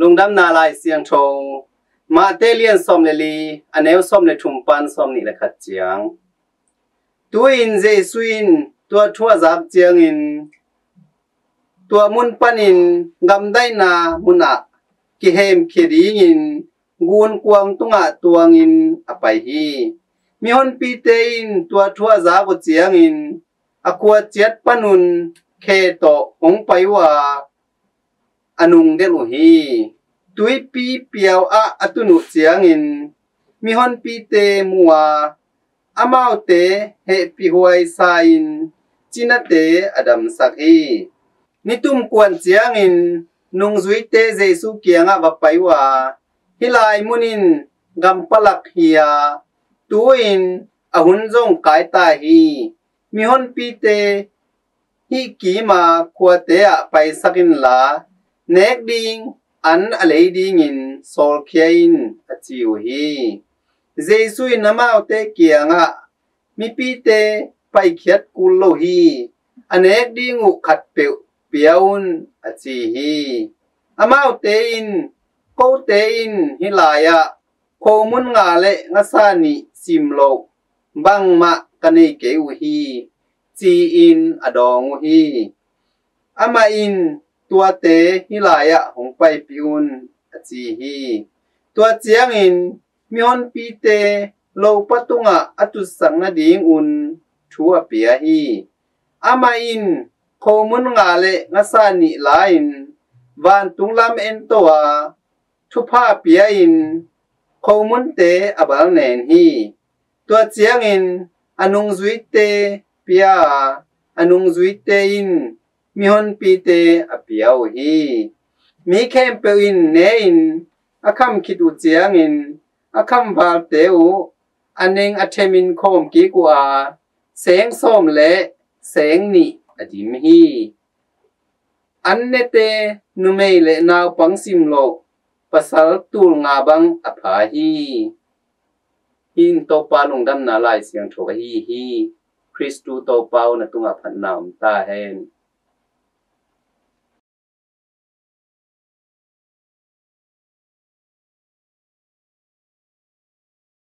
lung dam na lai siang thong ma te lian som le li aneu som le thum pan som ni le khat chiang tu in jesuin tua thua zap chiang in tua mun panin gam dai na muna ki hem khiri in gun kuang tunga tuang in apai hi mi hon pi te in tua thua za bo chiang in akwa chet panun khe to ong pai wa anung de lu hi tui pi piao a atunu chiang in mi hon pi te muwa amau te he pi huai sa in china te adam sakhi nitum kwan chiang in nung zui te jesu kianga va paiwa hilai munin gam palak hiya tuin ahun jong kai ta hi mi hon pi te hi ki ma khwa te a pai sakin la nek ding an alei ding in sol khiain achiu hi jesu in amau te kianga mi pi te pai khiat kul lo hi anek ding u khat pe piaun achi hi amau te in ko te in hilaya ko mun nga le nga sa ni sim lo bang ma kani ke u hi chi in adong u hi ama in tua te hilaya hong pai piun achi hi tua chiang in mi hon pi te lo patunga atu sang na ding un thua pia hi ama in ko mun nga le nga sa ni lain van tung lam en towa thu pha pia in ko mun te abal nen hi tua chiang in anung zui te pia anung zui te in mi hon pi te apiao hi mi khem pe in ne in akham khitu chiang in akham val te u aneng athemin khom ki kwa seng som le seng ni adim hi anne te numei le naw pang sim lo pasal tul nga bang apha hi in to pa lung dam na lai siang tho hi Christu to pau na tunga phan nam ta hen